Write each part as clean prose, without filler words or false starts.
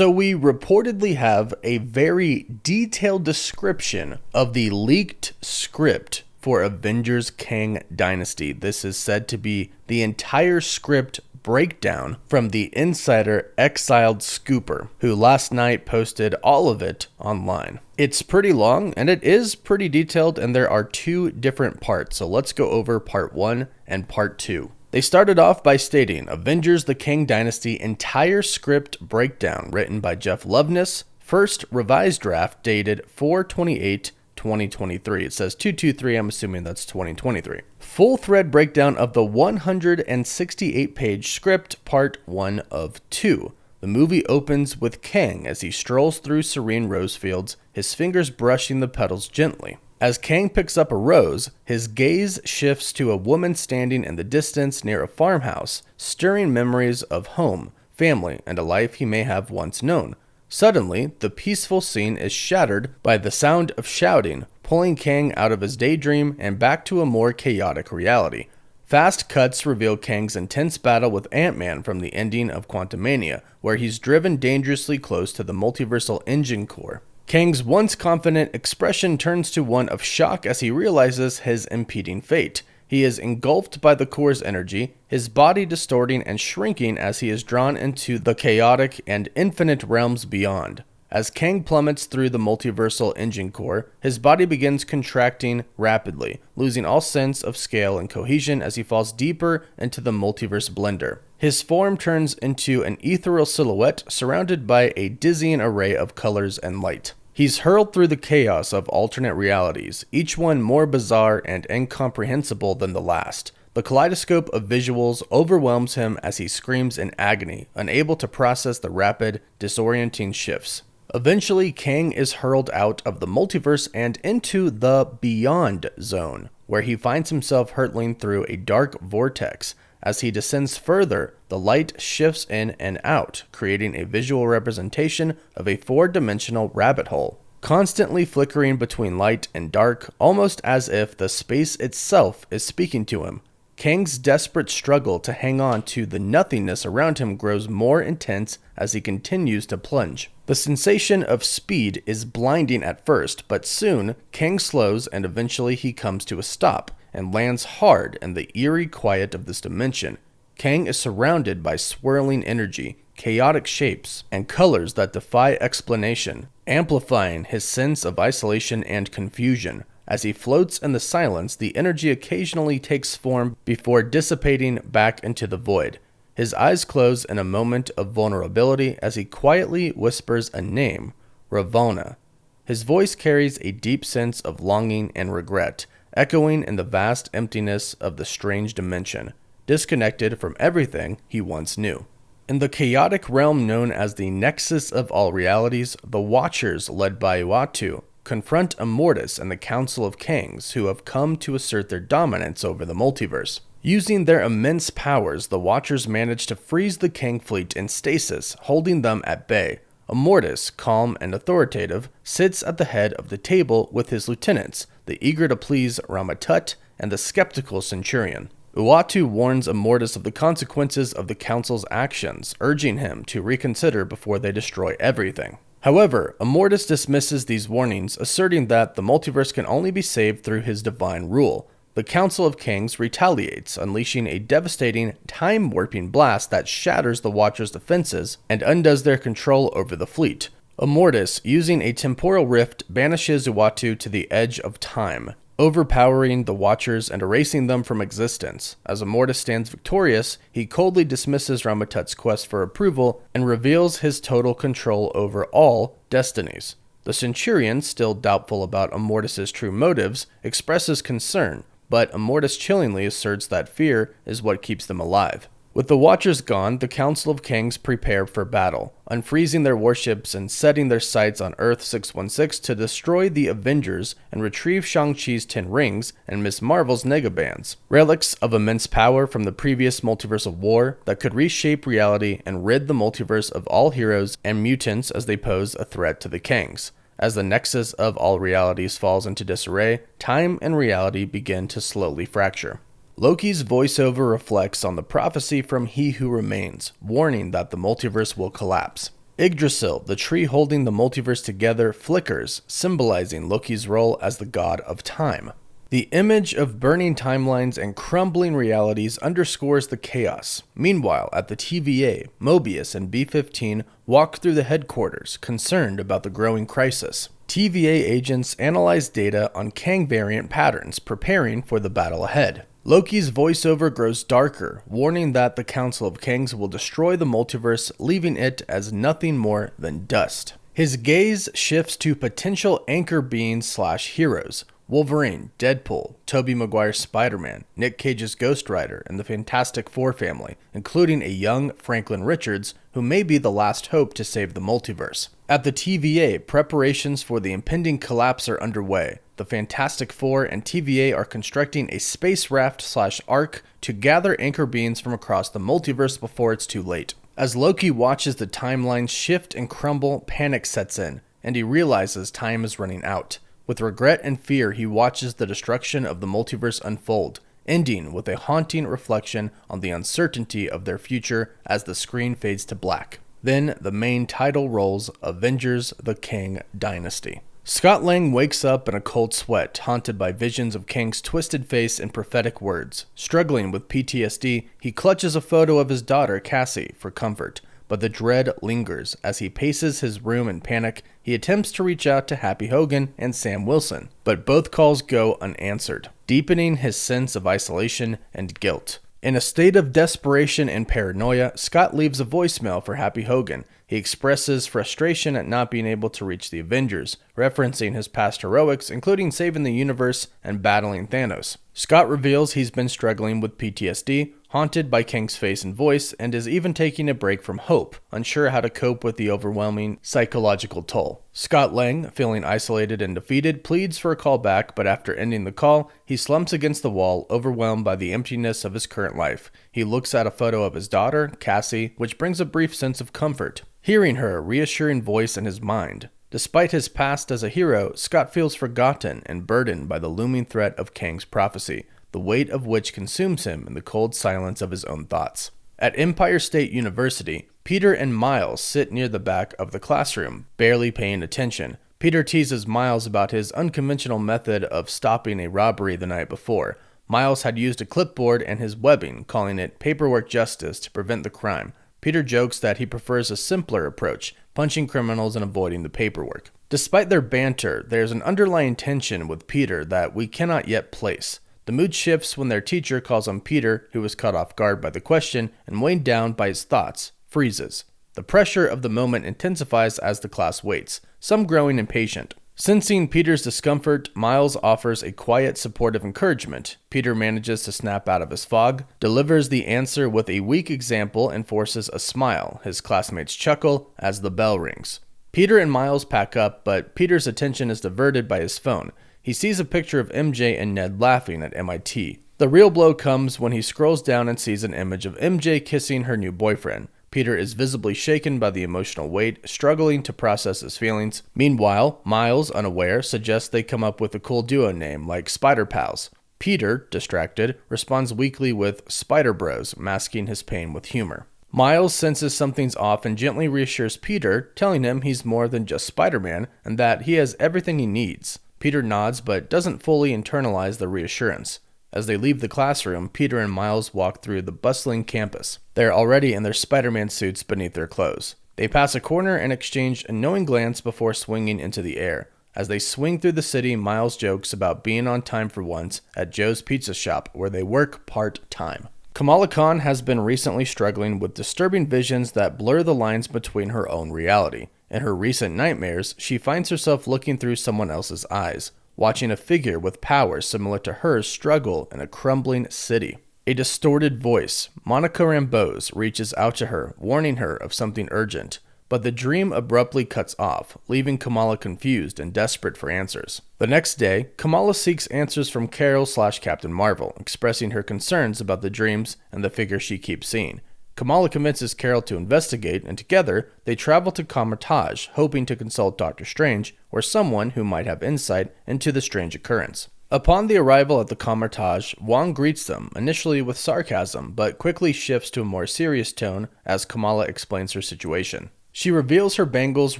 So we reportedly have a very detailed description of the leaked script for Avengers Kang Dynasty. This is said to be the entire script breakdown from the insider Exiled Scooper, who last night posted all of it online. It's pretty long and it is pretty detailed, and there are two different parts. So let's go over part 1 and part 2. They started off by stating Avengers the Kang Dynasty entire script breakdown written by Jeff Loveness, first revised draft dated 4/28/2023. It says 2/23, I'm assuming that's 2023. Full thread breakdown of the 168-page script, part 1 of 2. The movie opens with Kang as he strolls through serene rose fields, his fingers brushing the petals gently. As Kang picks up a rose, his gaze shifts to a woman standing in the distance near a farmhouse, stirring memories of home, family, and a life he may have once known. Suddenly, the peaceful scene is shattered by the sound of shouting, pulling Kang out of his daydream and back to a more chaotic reality. Fast cuts reveal Kang's intense battle with Ant-Man from the ending of Quantumania, where he's driven dangerously close to the multiversal engine core. Kang's once confident expression turns to one of shock as he realizes his impending fate. He is engulfed by the core's energy, his body distorting and shrinking as he is drawn into the chaotic and infinite realms beyond. As Kang plummets through the multiversal engine core, his body begins contracting rapidly, losing all sense of scale and cohesion as he falls deeper into the multiverse blender. His form turns into an ethereal silhouette surrounded by a dizzying array of colors and light. He's hurled through the chaos of alternate realities, each one more bizarre and incomprehensible than the last. The kaleidoscope of visuals overwhelms him as he screams in agony, unable to process the rapid, disorienting shifts. Eventually, Kang is hurled out of the multiverse and into the Beyond Zone, where he finds himself hurtling through a dark vortex. As he descends further, the light shifts in and out, creating a visual representation of a four-dimensional rabbit hole, constantly flickering between light and dark, almost as if the space itself is speaking to him. Kang's desperate struggle to hang on to the nothingness around him grows more intense as he continues to plunge. The sensation of speed is blinding at first, but soon, Kang slows and eventually he comes to a stop and lands hard in the eerie quiet of this dimension. Kang is surrounded by swirling energy, chaotic shapes, and colors that defy explanation, amplifying his sense of isolation and confusion. As he floats in the silence, the energy occasionally takes form before dissipating back into the void. His eyes close in a moment of vulnerability as he quietly whispers a name, Ravonna. His voice carries a deep sense of longing and regret, echoing in the vast emptiness of the strange dimension, disconnected from everything he once knew. In the chaotic realm known as the Nexus of All Realities, the Watchers, led by Uatu, confront Immortus and the Council of Kangs, who have come to assert their dominance over the multiverse. Using their immense powers, the Watchers manage to freeze the Kang fleet in stasis, holding them at bay. Immortus, calm and authoritative, sits at the head of the table with his lieutenants, the eager to please Ramatut and the skeptical Centurion. Uatu warns Immortus of the consequences of the Council's actions, urging him to reconsider before they destroy everything. However, Immortus dismisses these warnings, asserting that the multiverse can only be saved through his divine rule. The Council of Kangs retaliates, unleashing a devastating, time-warping blast that shatters the Watchers' defenses and undoes their control over the fleet. Immortus, using a temporal rift, banishes Uatu to the edge of time, overpowering the Watchers and erasing them from existence. As Immortus stands victorious, he coldly dismisses Ramatut's quest for approval and reveals his total control over all destinies. The Centurion, still doubtful about Immortus' true motives, expresses concern, but Immortus chillingly asserts that fear is what keeps them alive. With the Watchers gone, the Council of Kangs prepare for battle, unfreezing their warships and setting their sights on Earth 616 to destroy the Avengers and retrieve Shang-Chi's 10 rings and Ms. Marvel's negabands, relics of immense power from the previous multiversal war that could reshape reality and rid the multiverse of all heroes and mutants as they pose a threat to the Kangs. As the nexus of all realities falls into disarray, time and reality begin to slowly fracture. Loki's voiceover reflects on the prophecy from He Who Remains, warning that the multiverse will collapse. Yggdrasil, the tree holding the multiverse together, flickers, symbolizing Loki's role as the god of time. The image of burning timelines and crumbling realities underscores the chaos. Meanwhile, at the TVA, Mobius and B-15 walk through the headquarters, concerned about the growing crisis. TVA agents analyze data on Kang variant patterns, preparing for the battle ahead. Loki's voiceover grows darker, warning that the Council of Kangs will destroy the multiverse, leaving it as nothing more than dust. His gaze shifts to potential anchor beings/heroes. Wolverine, Deadpool, Tobey Maguire's Spider-Man, Nick Cage's Ghost Rider, and the Fantastic Four family, including a young Franklin Richards, who may be the last hope to save the multiverse. At the TVA, preparations for the impending collapse are underway. The Fantastic Four and TVA are constructing a space raft/ark to gather anchor beings from across the multiverse before it's too late. As Loki watches the timelines shift and crumble, panic sets in, and he realizes time is running out. With regret and fear, he watches the destruction of the multiverse unfold, ending with a haunting reflection on the uncertainty of their future as the screen fades to black. Then the main title rolls, Avengers the Kang Dynasty. Scott Lang wakes up in a cold sweat, haunted by visions of Kang's twisted face and prophetic words. Struggling with PTSD, he clutches a photo of his daughter, Cassie, for comfort. But the dread lingers. As he paces his room in panic, he attempts to reach out to Happy Hogan and Sam Wilson, but both calls go unanswered, deepening his sense of isolation and guilt. In a state of desperation and paranoia, Scott leaves a voicemail for Happy Hogan. He expresses frustration at not being able to reach the Avengers, referencing his past heroics, including saving the universe and battling Thanos. Scott reveals he's been struggling with PTSD, haunted by Kang's face and voice, and is even taking a break from hope, unsure how to cope with the overwhelming psychological toll. Scott Lang, feeling isolated and defeated, pleads for a call back, but after ending the call, he slumps against the wall, overwhelmed by the emptiness of his current life. He looks at a photo of his daughter, Cassie, which brings a brief sense of comfort, hearing her reassuring voice in his mind. Despite his past as a hero, Scott feels forgotten and burdened by the looming threat of Kang's prophecy, the weight of which consumes him in the cold silence of his own thoughts. At Empire State University, Peter and Miles sit near the back of the classroom, barely paying attention. Peter teases Miles about his unconventional method of stopping a robbery the night before. Miles had used a clipboard and his webbing, calling it paperwork justice to prevent the crime. Peter jokes that he prefers a simpler approach, punching criminals and avoiding the paperwork. Despite their banter, there's an underlying tension with Peter that we cannot yet place. The mood shifts when their teacher calls on Peter, who is caught off guard by the question and weighed down by his thoughts, freezes. The pressure of the moment intensifies as the class waits, some growing impatient. Sensing Peter's discomfort, Miles offers a quiet, supportive encouragement. Peter manages to snap out of his fog, delivers the answer with a weak example, and forces a smile. His classmates chuckle as the bell rings. Peter and Miles pack up, but Peter's attention is diverted by his phone. He sees a picture of MJ and Ned laughing at MIT. The real blow comes when he scrolls down and sees an image of MJ kissing her new boyfriend. Peter is visibly shaken by the emotional weight, struggling to process his feelings. Meanwhile, Miles, unaware, suggests they come up with a cool duo name like Spider Pals. Peter, distracted, responds weakly with Spider Bros, masking his pain with humor. Miles senses something's off and gently reassures Peter, telling him he's more than just Spider-Man and that he has everything he needs. Peter nods but doesn't fully internalize the reassurance. As they leave the classroom, Peter and Miles walk through the bustling campus. They are already in their Spider-Man suits beneath their clothes. They pass a corner and exchange a knowing glance before swinging into the air. As they swing through the city, Miles jokes about being on time for once at Joe's Pizza Shop, where they work part-time. Kamala Khan has been recently struggling with disturbing visions that blur the lines between her own reality. In her recent nightmares, she finds herself looking through someone else's eyes, watching a figure with powers similar to hers struggle in a crumbling city. A distorted voice, Monica Rambeau's, reaches out to her, warning her of something urgent. But the dream abruptly cuts off, leaving Kamala confused and desperate for answers. The next day, Kamala seeks answers from Carol/Captain Marvel, expressing her concerns about the dreams and the figure she keeps seeing. Kamala convinces Carol to investigate, and together, they travel to Kamar-Taj, hoping to consult Doctor Strange, or someone who might have insight into the strange occurrence. Upon the arrival at the Kamar-Taj, Wong greets them, initially with sarcasm, but quickly shifts to a more serious tone as Kamala explains her situation. She reveals her bangle's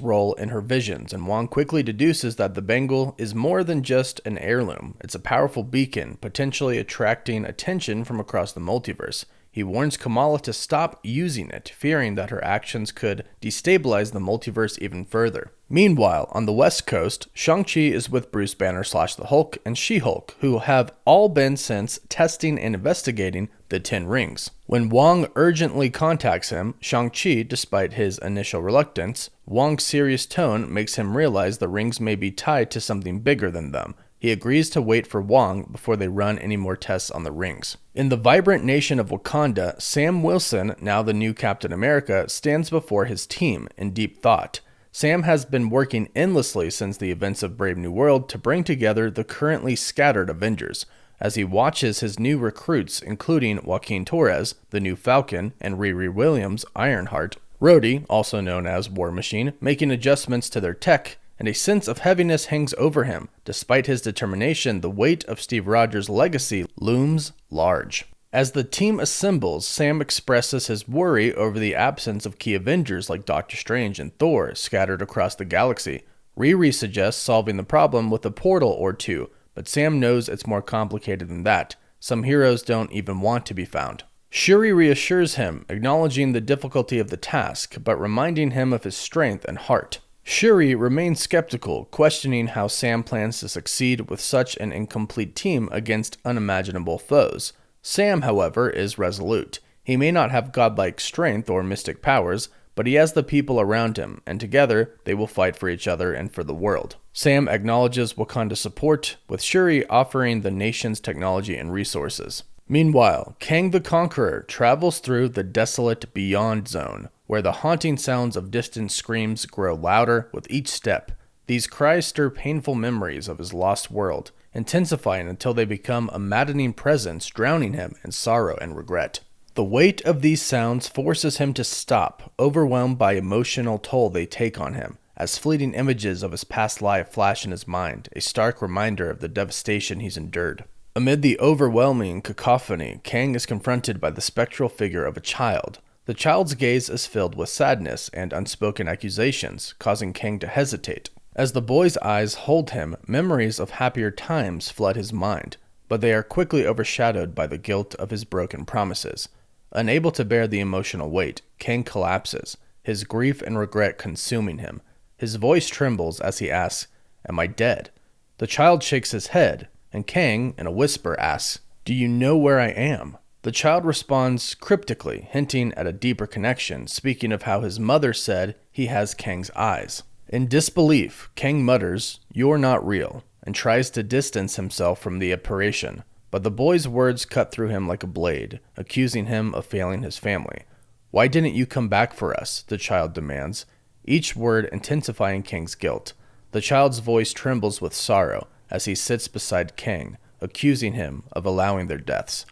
role in her visions, and Wong quickly deduces that the bangle is more than just an heirloom. It's a powerful beacon, potentially attracting attention from across the multiverse. He warns Kamala to stop using it, fearing that her actions could destabilize the multiverse even further. Meanwhile, on the West Coast, Shang-Chi is with Bruce Banner / the Hulk and She-Hulk, who have all been since testing and investigating the 10 rings. When Wong urgently contacts him, Shang-Chi, despite his initial reluctance, Wong's serious tone makes him realize the rings may be tied to something bigger than them. He agrees to wait for Wong before they run any more tests on the rings. In the vibrant nation of Wakanda, Sam Wilson, now the new Captain America, stands before his team in deep thought. Sam has been working endlessly since the events of Brave New World to bring together the currently scattered Avengers. As he watches his new recruits, including Joaquin Torres, the new Falcon, and Riri Williams, Ironheart, Rhodey, also known as War Machine, making adjustments to their tech, and a sense of heaviness hangs over him. Despite his determination, the weight of Steve Rogers' legacy looms large. As the team assembles, Sam expresses his worry over the absence of key Avengers like Doctor Strange and Thor scattered across the galaxy. Riri suggests solving the problem with a portal or two, but Sam knows it's more complicated than that. Some heroes don't even want to be found. Shuri reassures him, acknowledging the difficulty of the task, but reminding him of his strength and heart. Shuri remains skeptical, questioning how Sam plans to succeed with such an incomplete team against unimaginable foes. Sam, however, is resolute. He may not have godlike strength or mystic powers, but he has the people around him, and together they will fight for each other and for the world. Sam acknowledges Wakanda's support, with Shuri offering the nation's technology and resources. Meanwhile, Kang the Conqueror travels through the desolate Beyond Zone, where the haunting sounds of distant screams grow louder with each step. These cries stir painful memories of his lost world, intensifying until they become a maddening presence, drowning him in sorrow and regret. The weight of these sounds forces him to stop, overwhelmed by emotional toll they take on him, as fleeting images of his past life flash in his mind, a stark reminder of the devastation he's endured. Amid the overwhelming cacophony, Kang is confronted by the spectral figure of a child. The child's gaze is filled with sadness and unspoken accusations, causing Kang to hesitate. As the boy's eyes hold him, memories of happier times flood his mind, but they are quickly overshadowed by the guilt of his broken promises. Unable to bear the emotional weight, Kang collapses, his grief and regret consuming him. His voice trembles as he asks, "Am I dead?" The child shakes his head, and Kang, in a whisper, asks, "Do you know where I am?" The child responds cryptically, hinting at a deeper connection, speaking of how his mother said he has Kang's eyes. In disbelief, Kang mutters, "You're not real," and tries to distance himself from the apparition. But the boy's words cut through him like a blade, accusing him of failing his family. "Why didn't you come back for us?" the child demands, each word intensifying Kang's guilt. The child's voice trembles with sorrow as he sits beside Kang, accusing him of allowing their deaths.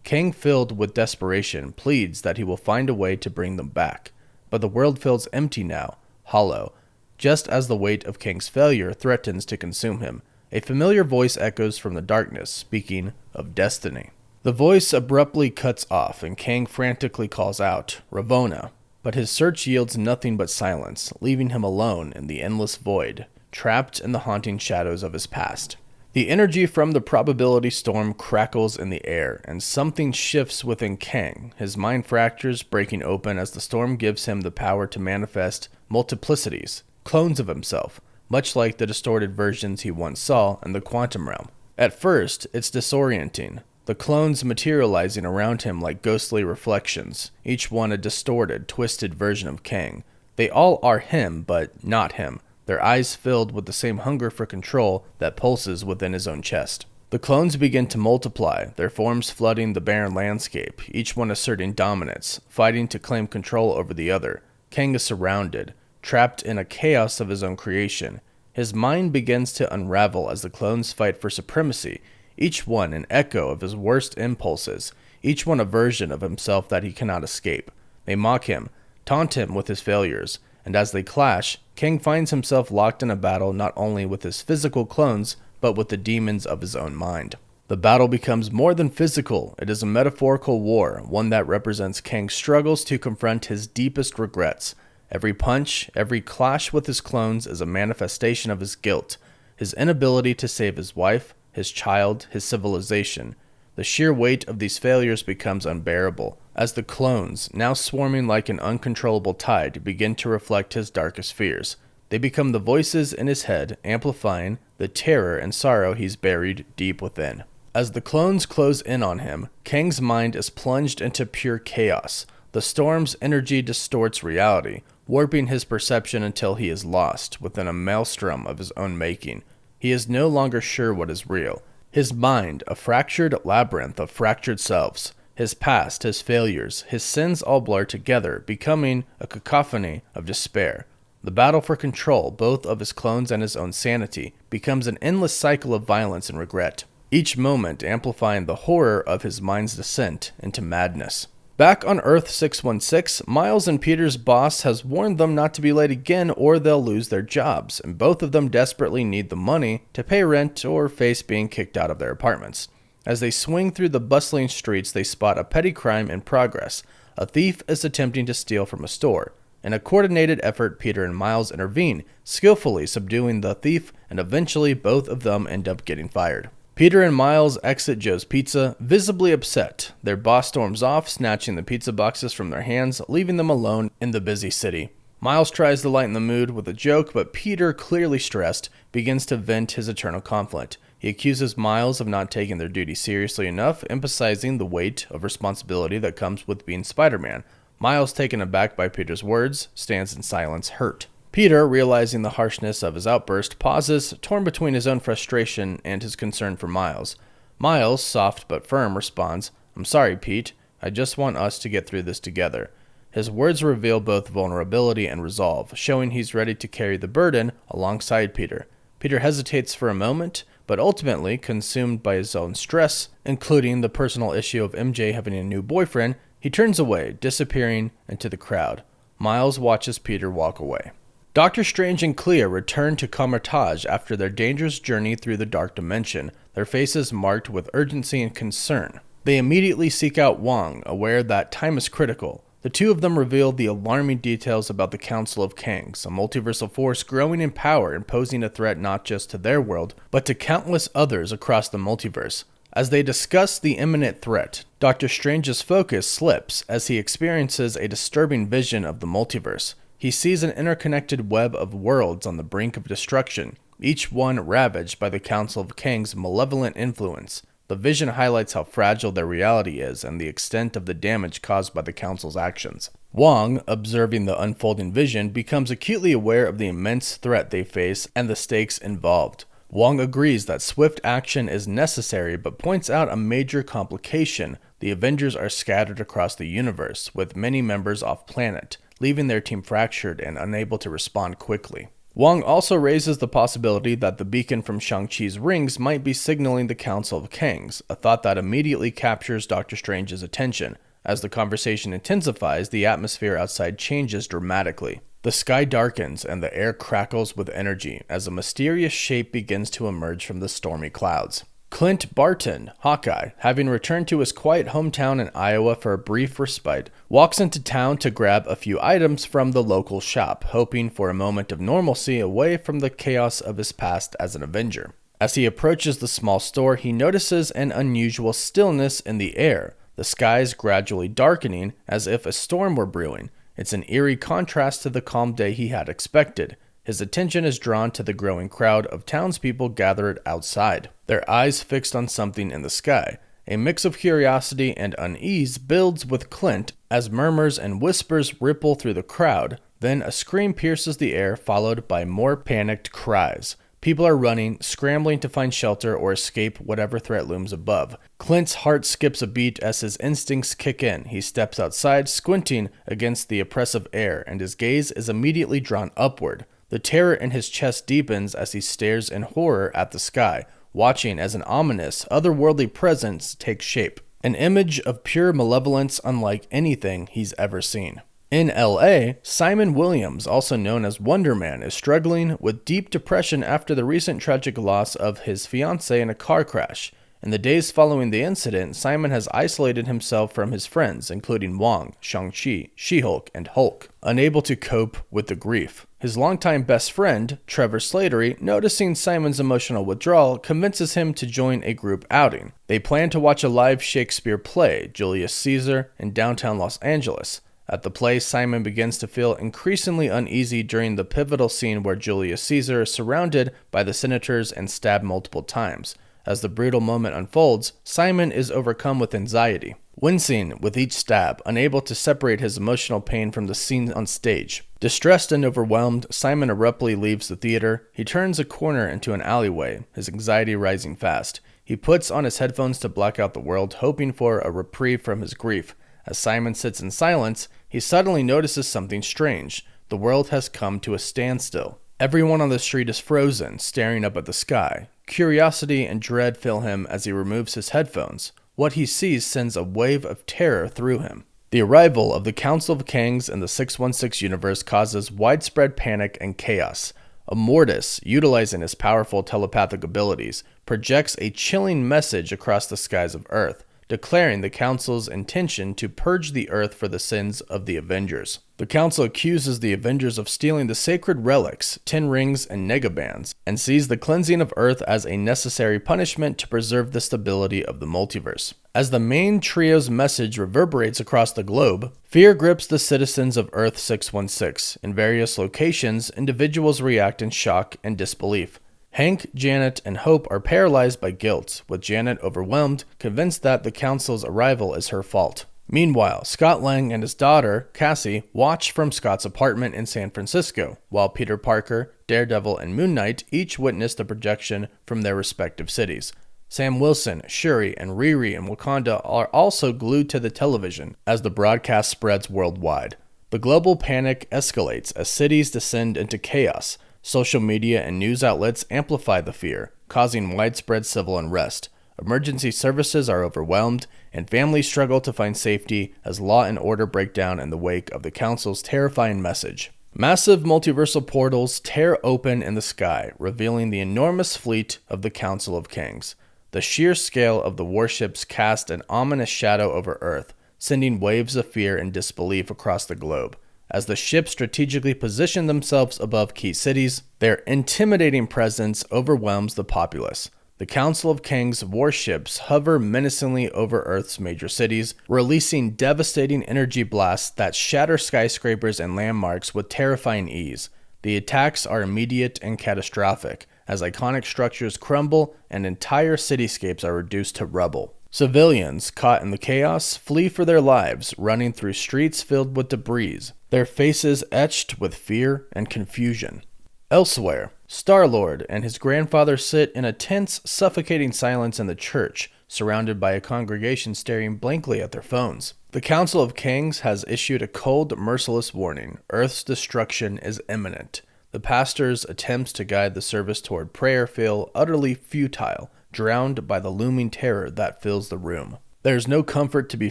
Kang, filled with desperation, pleads that he will find a way to bring them back. But the world feels empty now, hollow, just as the weight of Kang's failure threatens to consume him. A familiar voice echoes from the darkness, speaking of destiny. The voice abruptly cuts off, and Kang frantically calls out, "Ravonna," but his search yields nothing but silence, leaving him alone in the endless void, trapped in the haunting shadows of his past. The energy from the probability storm crackles in the air, and something shifts within Kang. His mind fractures, breaking open as the storm gives him the power to manifest multiplicities, clones of himself, much like the distorted versions he once saw in the quantum realm. At first, it's disorienting, the clones materializing around him like ghostly reflections, each one a distorted, twisted version of Kang. They all are him, but not him, their eyes filled with the same hunger for control that pulses within his own chest. The clones begin to multiply, their forms flooding the barren landscape, each one asserting dominance, fighting to claim control over the other. Kang is surrounded, trapped in a chaos of his own creation. His mind begins to unravel as the clones fight for supremacy, each one an echo of his worst impulses, each one a version of himself that he cannot escape. They mock him, taunt him with his failures, and as they clash, Kang finds himself locked in a battle not only with his physical clones, but with the demons of his own mind. The battle becomes more than physical. It is a metaphorical war, one that represents Kang's struggles to confront his deepest regrets. Every punch, every clash with his clones is a manifestation of his guilt, his inability to save his wife, his child, his civilization. The sheer weight of these failures becomes unbearable, as the clones, now swarming like an uncontrollable tide, begin to reflect his darkest fears. They become the voices in his head, amplifying the terror and sorrow he's buried deep within. As the clones close in on him, Kang's mind is plunged into pure chaos. The storm's energy distorts reality, warping his perception until he is lost within a maelstrom of his own making. He is no longer sure what is real. His mind, a fractured labyrinth of fractured selves. His past, his failures, his sins all blur together, becoming a cacophony of despair. The battle for control, both of his clones and his own sanity, becomes an endless cycle of violence and regret, each moment amplifying the horror of his mind's descent into madness. Back on Earth 616, Miles and Peter's boss has warned them not to be late again or they'll lose their jobs, and both of them desperately need the money to pay rent or face being kicked out of their apartments. As they swing through the bustling streets, they spot a petty crime in progress. A thief is attempting to steal from a store. In a coordinated effort, Peter and Miles intervene, skillfully subduing the thief, and eventually both of them end up getting fired. Peter and Miles exit Joe's Pizza, visibly upset. Their boss storms off, snatching the pizza boxes from their hands, leaving them alone in the busy city. Miles tries to lighten the mood with a joke, but Peter, clearly stressed, begins to vent his eternal conflict. He accuses Miles of not taking their duty seriously enough, emphasizing the weight of responsibility that comes with being Spider-Man. Miles, taken aback by Peter's words, stands in silence, hurt. Peter, realizing the harshness of his outburst, pauses, torn between his own frustration and his concern for Miles. Miles, soft but firm, responds, "I'm sorry, Pete. I just want us to get through this together." His words reveal both vulnerability and resolve, showing he's ready to carry the burden alongside Peter. Peter hesitates for a moment, but ultimately, consumed by his own stress, including the personal issue of MJ having a new boyfriend, he turns away, disappearing into the crowd. Miles watches Peter walk away. Doctor Strange and Clea return to Kamar-Taj after their dangerous journey through the dark dimension, their faces marked with urgency and concern. They immediately seek out Wong, aware that time is critical. The two of them reveal the alarming details about the Council of Kangs, a multiversal force growing in power and posing a threat not just to their world, but to countless others across the multiverse. As they discuss the imminent threat, Doctor Strange's focus slips as he experiences a disturbing vision of the multiverse. He sees an interconnected web of worlds on the brink of destruction, each one ravaged by the Council of Kang's malevolent influence. The vision highlights how fragile their reality is and the extent of the damage caused by the Council's actions. Wong, observing the unfolding vision, becomes acutely aware of the immense threat they face and the stakes involved. Wong agrees that swift action is necessary, but points out a major complication. The Avengers are scattered across the universe, with many members off-planet, leaving their team fractured and unable to respond quickly. Wong also raises the possibility that the beacon from Shang-Chi's rings might be signaling the Council of Kangs, a thought that immediately captures Doctor Strange's attention. As the conversation intensifies, the atmosphere outside changes dramatically. The sky darkens and the air crackles with energy as a mysterious shape begins to emerge from the stormy clouds. Clint Barton, Hawkeye, having returned to his quiet hometown in Iowa for a brief respite, walks into town to grab a few items from the local shop, hoping for a moment of normalcy away from the chaos of his past as an Avenger. As he approaches the small store, he notices an unusual stillness in the air, the skies gradually darkening as if a storm were brewing. It's an eerie contrast to the calm day he had expected. His attention is drawn to the growing crowd of townspeople gathered outside, their eyes fixed on something in the sky. A mix of curiosity and unease builds with Clint as murmurs and whispers ripple through the crowd. Then a scream pierces the air, followed by more panicked cries. People are running, scrambling to find shelter or escape whatever threat looms above. Clint's heart skips a beat as his instincts kick in. He steps outside, squinting against the oppressive air, and his gaze is immediately drawn upward. The terror in his chest deepens as he stares in horror at the sky, watching as an ominous, otherworldly presence takes shape. An image of pure malevolence unlike anything he's ever seen. In LA, Simon Williams, also known as Wonder Man, is struggling with deep depression after the recent tragic loss of his fiancée in a car crash. In the days following the incident, Simon has isolated himself from his friends, including Wong, Shang-Chi, She-Hulk, and Hulk, unable to cope with the grief. His longtime best friend, Trevor Slattery, noticing Simon's emotional withdrawal, convinces him to join a group outing. They plan to watch a live Shakespeare play, Julius Caesar, in downtown Los Angeles. At the play, Simon begins to feel increasingly uneasy during the pivotal scene where Julius Caesar is surrounded by the senators and stabbed multiple times. As the brutal moment unfolds, Simon is overcome with anxiety, wincing with each stab, unable to separate his emotional pain from the scene on stage. Distressed and overwhelmed, Simon abruptly leaves the theater. He turns a corner into an alleyway, his anxiety rising fast. He puts on his headphones to block out the world, hoping for a reprieve from his grief. As Simon sits in silence, he suddenly notices something strange. The world has come to a standstill. Everyone on the street is frozen, staring up at the sky. Curiosity and dread fill him as he removes his headphones. What he sees sends a wave of terror through him. The arrival of the Council of Kangs in the 616 universe causes widespread panic and chaos. Immortus, utilizing his powerful telepathic abilities, projects a chilling message across the skies of Earth, declaring the Council's intention to purge the Earth for the sins of the Avengers. The Council accuses the Avengers of stealing the sacred relics, 10 rings, and negabands, and sees the cleansing of Earth as a necessary punishment to preserve the stability of the multiverse. As the main trio's message reverberates across the globe, fear grips the citizens of Earth 616. In various locations, individuals react in shock and disbelief. Hank, Janet, and Hope are paralyzed by guilt, with Janet overwhelmed, convinced that the Council's arrival is her fault. Meanwhile, Scott Lang and his daughter, Cassie, watch from Scott's apartment in San Francisco, while Peter Parker, Daredevil, and Moon Knight each witness the projection from their respective cities. Sam Wilson, Shuri, and Riri in Wakanda are also glued to the television as the broadcast spreads worldwide. The global panic escalates as cities descend into chaos. Social media and news outlets amplify the fear, causing widespread civil unrest. Emergency services are overwhelmed, and families struggle to find safety as law and order break down in the wake of the Council's terrifying message. Massive multiversal portals tear open in the sky, revealing the enormous fleet of the Council of Kangs. The sheer scale of the warships cast an ominous shadow over Earth, sending waves of fear and disbelief across the globe. As the ships strategically position themselves above key cities, their intimidating presence overwhelms the populace. The Council of Kangs warships hover menacingly over Earth's major cities, releasing devastating energy blasts that shatter skyscrapers and landmarks with terrifying ease. The attacks are immediate and catastrophic, as iconic structures crumble and entire cityscapes are reduced to rubble. Civilians, caught in the chaos, flee for their lives, running through streets filled with debris, their faces etched with fear and confusion. Elsewhere, Star-Lord and his grandfather sit in a tense, suffocating silence in the church, surrounded by a congregation staring blankly at their phones. The Council of Kangs has issued a cold, merciless warning. Earth's destruction is imminent. The pastor's attempts to guide the service toward prayer feel utterly futile, drowned by the looming terror that fills the room. There is no comfort to be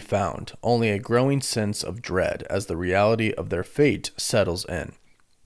found, only a growing sense of dread as the reality of their fate settles in.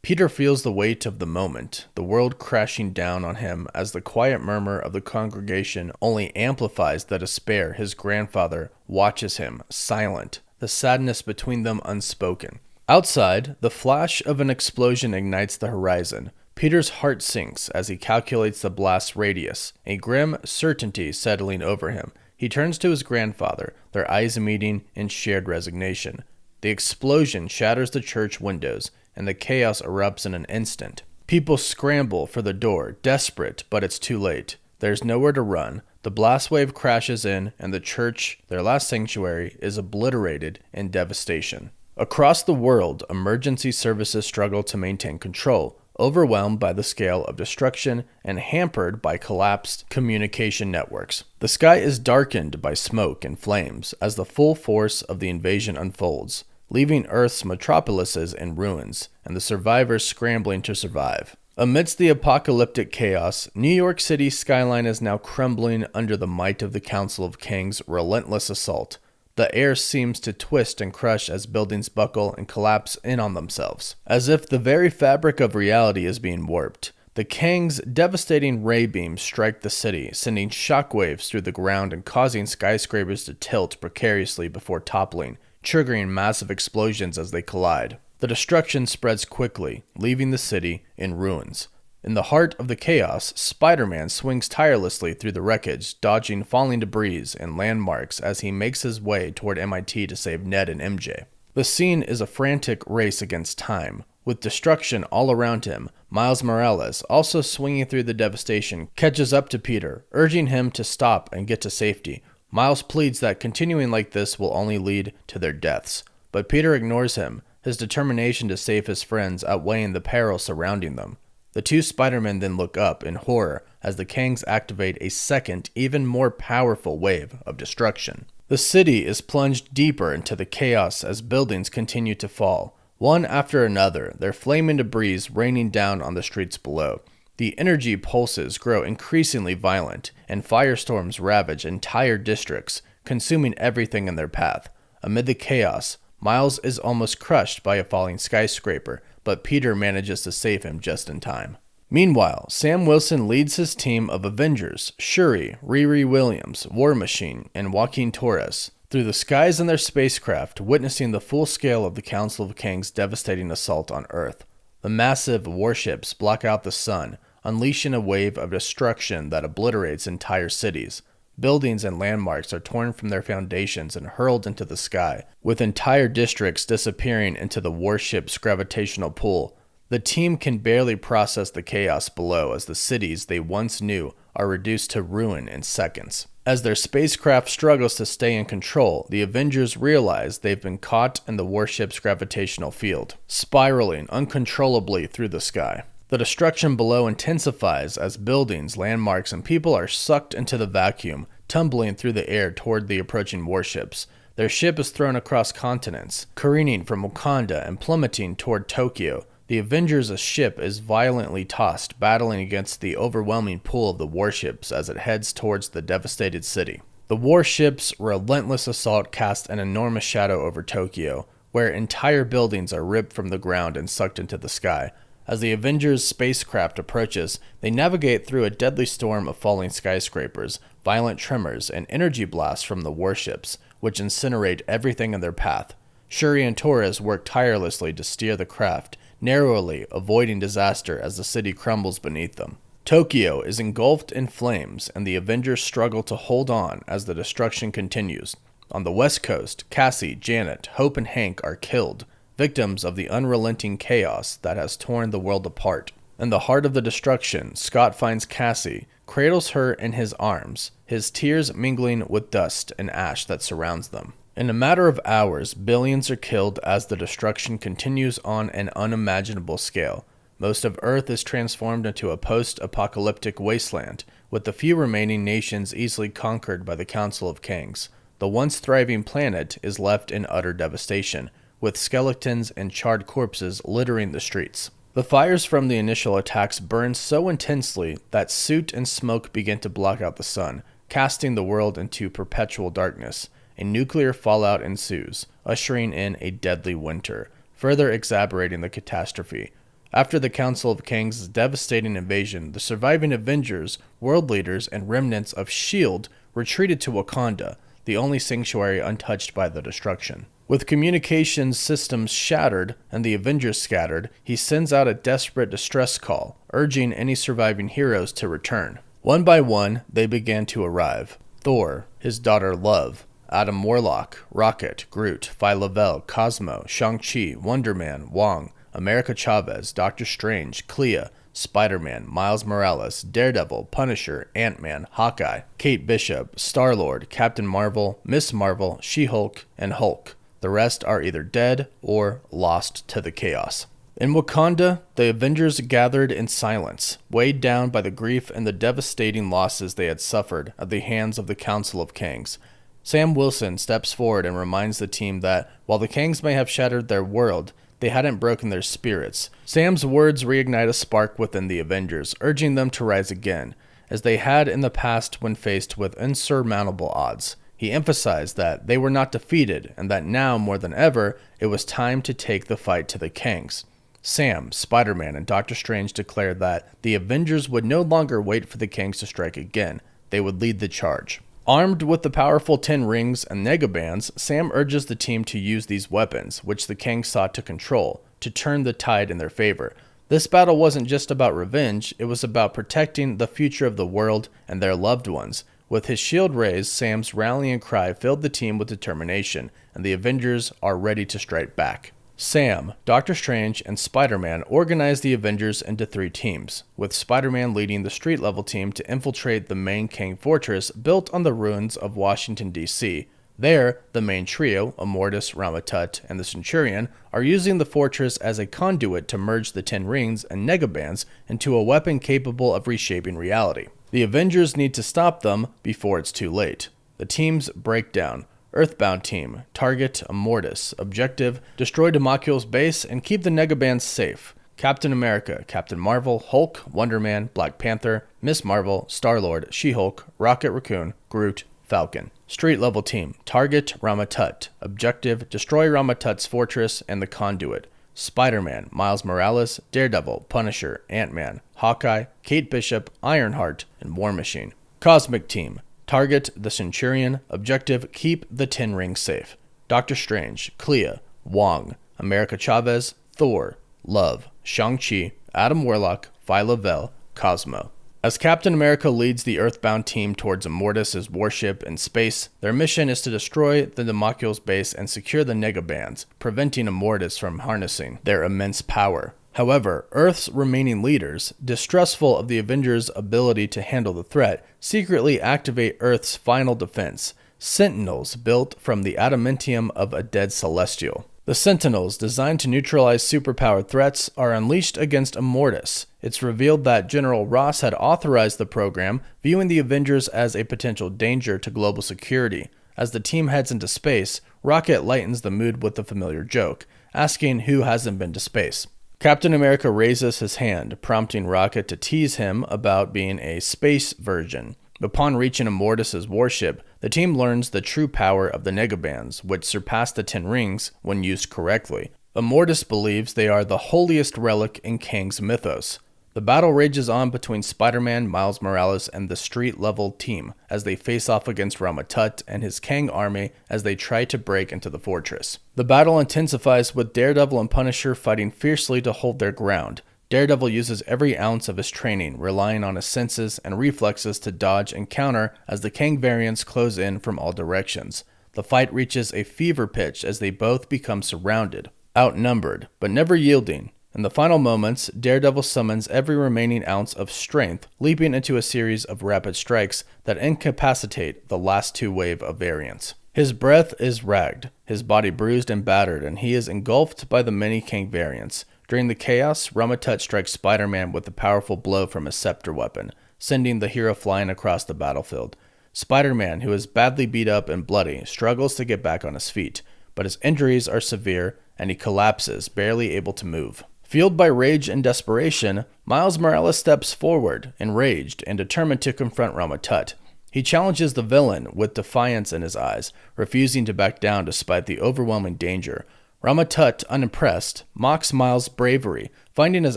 Peter feels the weight of the moment, the world crashing down on him as the quiet murmur of the congregation only amplifies the despair his grandfather watches him, silent, the sadness between them unspoken. Outside, the flash of an explosion ignites the horizon. Peter's heart sinks as he calculates the blast's radius, a grim certainty settling over him. He turns to his grandfather, their eyes meeting in shared resignation. The explosion shatters the church windows, and the chaos erupts in an instant. People scramble for the door, desperate, but it's too late. There's nowhere to run. The blast wave crashes in, and the church, their last sanctuary, is obliterated in devastation. Across the world, emergency services struggle to maintain control, overwhelmed by the scale of destruction and hampered by collapsed communication networks. The sky is darkened by smoke and flames as the full force of the invasion unfolds, leaving Earth's metropolises in ruins and the survivors scrambling to survive. Amidst the apocalyptic chaos, New York City's skyline is now crumbling under the might of the Council of Kangs' relentless assault. The air seems to twist and crush as buildings buckle and collapse in on themselves, as if the very fabric of reality is being warped. The Kang's devastating ray beams strike the city, sending shockwaves through the ground and causing skyscrapers to tilt precariously before toppling, triggering massive explosions as they collide. The destruction spreads quickly, leaving the city in ruins. In the heart of the chaos, Spider-Man swings tirelessly through the wreckage, dodging falling debris and landmarks as he makes his way toward MIT to save Ned and MJ. The scene is a frantic race against time. With destruction all around him, Miles Morales, also swinging through the devastation, catches up to Peter, urging him to stop and get to safety. Miles pleads that continuing like this will only lead to their deaths, but Peter ignores him, his determination to save his friends outweighing the peril surrounding them. The two Spider-Men then look up in horror as the Kangs activate a second, even more powerful wave of destruction. The city is plunged deeper into the chaos as buildings continue to fall. One after another, their flaming debris raining down on the streets below. The energy pulses grow increasingly violent, and firestorms ravage entire districts, consuming everything in their path. Amid the chaos, Miles is almost crushed by a falling skyscraper, but Peter manages to save him just in time. Meanwhile, Sam Wilson leads his team of Avengers, Shuri, Riri Williams, War Machine, and Joaquin Torres, through the skies in their spacecraft, witnessing the full scale of the Council of Kangs' devastating assault on Earth. The massive warships block out the sun, unleashing a wave of destruction that obliterates entire cities. Buildings and landmarks are torn from their foundations and hurled into the sky, with entire districts disappearing into the warship's gravitational pull. The team can barely process the chaos below as the cities they once knew are reduced to ruin in seconds. As their spacecraft struggles to stay in control, the Avengers realize they've been caught in the warship's gravitational field, spiraling uncontrollably through the sky. The destruction below intensifies as buildings, landmarks, and people are sucked into the vacuum, tumbling through the air toward the approaching warships. Their ship is thrown across continents, careening from Wakanda and plummeting toward Tokyo. The Avengers' ship is violently tossed, battling against the overwhelming pull of the warships as it heads towards the devastated city. The warship's relentless assault casts an enormous shadow over Tokyo, where entire buildings are ripped from the ground and sucked into the sky. As the Avengers' spacecraft approaches, they navigate through a deadly storm of falling skyscrapers, violent tremors, and energy blasts from the warships, which incinerate everything in their path. Shuri and Torres work tirelessly to steer the craft, narrowly avoiding disaster as the city crumbles beneath them. Tokyo is engulfed in flames, and the Avengers struggle to hold on as the destruction continues. On the West Coast, Cassie, Janet, Hope, and Hank are killed, victims of the unrelenting chaos that has torn the world apart. In the heart of the destruction, Scott finds Cassie, cradles her in his arms, his tears mingling with dust and ash that surrounds them. In a matter of hours, billions are killed as the destruction continues on an unimaginable scale. Most of Earth is transformed into a post-apocalyptic wasteland, with the few remaining nations easily conquered by the Council of Kangs. The once thriving planet is left in utter devastation, with skeletons and charred corpses littering the streets. The fires from the initial attacks burn so intensely that soot and smoke begin to block out the sun, casting the world into perpetual darkness. A nuclear fallout ensues, ushering in a deadly winter, further exacerbating the catastrophe. After the Council of Kangs' devastating invasion, the surviving Avengers, world leaders, and remnants of S.H.I.E.L.D. retreated to Wakanda, the only sanctuary untouched by the destruction. With communications systems shattered and the Avengers scattered, he sends out a desperate distress call, urging any surviving heroes to return. One by one, they began to arrive. Thor, his daughter Love, Adam Warlock, Rocket, Groot, Phyla-Vell, Cosmo, Shang-Chi, Wonder Man, Wong, America Chavez, Doctor Strange, Clea, Spider-Man, Miles Morales, Daredevil, Punisher, Ant-Man, Hawkeye, Kate Bishop, Star-Lord, Captain Marvel, Miss Marvel, She-Hulk, and Hulk. The rest are either dead or lost to the chaos. In Wakanda, the Avengers gathered in silence, weighed down by the grief and the devastating losses they had suffered at the hands of the Council of Kangs. Sam Wilson steps forward and reminds the team that, while the Kangs may have shattered their world, they hadn't broken their spirits. Sam's words reignite a spark within the Avengers, urging them to rise again, as they had in the past when faced with insurmountable odds. He emphasized that they were not defeated, and that now, more than ever, it was time to take the fight to the Kangs. Sam, Spider-Man, and Doctor Strange declare that the Avengers would no longer wait for the Kangs to strike again. They would lead the charge. Armed with the powerful 10 rings and negabands, Sam urges the team to use these weapons, which the Kangs sought to control, to turn the tide in their favor. This battle wasn't just about revenge, it was about protecting the future of the world and their loved ones. With his shield raised, Sam's rallying cry filled the team with determination, and the Avengers are ready to strike back. Sam, Doctor Strange, and Spider-Man organize the Avengers into 3 teams, with Spider-Man leading the street-level team to infiltrate the main Kang fortress built on the ruins of Washington, D.C. There, the main trio, Immortus, Rama-Tut, and the Centurion, are using the fortress as a conduit to merge the 10 rings and negabands into a weapon capable of reshaping reality. The Avengers need to stop them before it's too late. The teams break down. Earthbound team, target Immortus. Objective, destroy Demacul's base and keep the negabands safe. Captain America, Captain Marvel, Hulk, Wonder Man, Black Panther, Miss Marvel, Star-Lord, She-Hulk, Rocket Raccoon, Groot, Falcon. Street level team, target Rama-Tut. Objective, destroy Rama-Tut's fortress and the conduit. Spider-Man, Miles Morales, Daredevil, Punisher, Ant-Man, Hawkeye, Kate Bishop, Ironheart, and War Machine. Cosmic team, target the Centurion. Objective, keep the 10 rings safe. Doctor Strange, Clea, Wong, America Chavez, Thor, Love, Shang-Chi, Adam Warlock, Phyla-Vell, Cosmo. As Captain America leads the Earthbound team towards Immortus' warship in space, their mission is to destroy the Demacul's base and secure the negabands, preventing Immortus from harnessing their immense power. However, Earth's remaining leaders, distrustful of the Avengers' ability to handle the threat, secretly activate Earth's final defense, Sentinels built from the adamantium of a dead Celestial. The Sentinels, designed to neutralize superpowered threats, are unleashed against Immortus. It's revealed that General Ross had authorized the program, viewing the Avengers as a potential danger to global security. As the team heads into space, Rocket lightens the mood with a familiar joke, asking who hasn't been to space. Captain America raises his hand, prompting Rocket to tease him about being a space virgin. Upon reaching Immortus' warship, the team learns the true power of the negabands, which surpass the 10 rings when used correctly. Immortus believes they are the holiest relic in Kang's mythos. The battle rages on between Spider-Man, Miles Morales, and the street-level team as they face off against Rama-Tut and his Kang army as they try to break into the fortress. The battle intensifies with Daredevil and Punisher fighting fiercely to hold their ground. Daredevil uses every ounce of his training, relying on his senses and reflexes to dodge and counter as the Kang variants close in from all directions. The fight reaches a fever pitch as they both become surrounded, outnumbered, but never yielding. In the final moments, Daredevil summons every remaining ounce of strength, leaping into a series of rapid strikes that incapacitate the last 2 waves of variants. His breath is ragged, his body bruised and battered, and he is engulfed by the many Kang variants. During the chaos, Rama-Tut strikes Spider-Man with a powerful blow from his scepter weapon, sending the hero flying across the battlefield. Spider-Man, who is badly beat up and bloody, struggles to get back on his feet, but his injuries are severe and he collapses, barely able to move. Fueled by rage and desperation, Miles Morales steps forward, enraged and determined to confront Rama-Tut. He challenges the villain with defiance in his eyes, refusing to back down despite the overwhelming danger. Rama-Tut, unimpressed, mocks Miles' bravery, finding his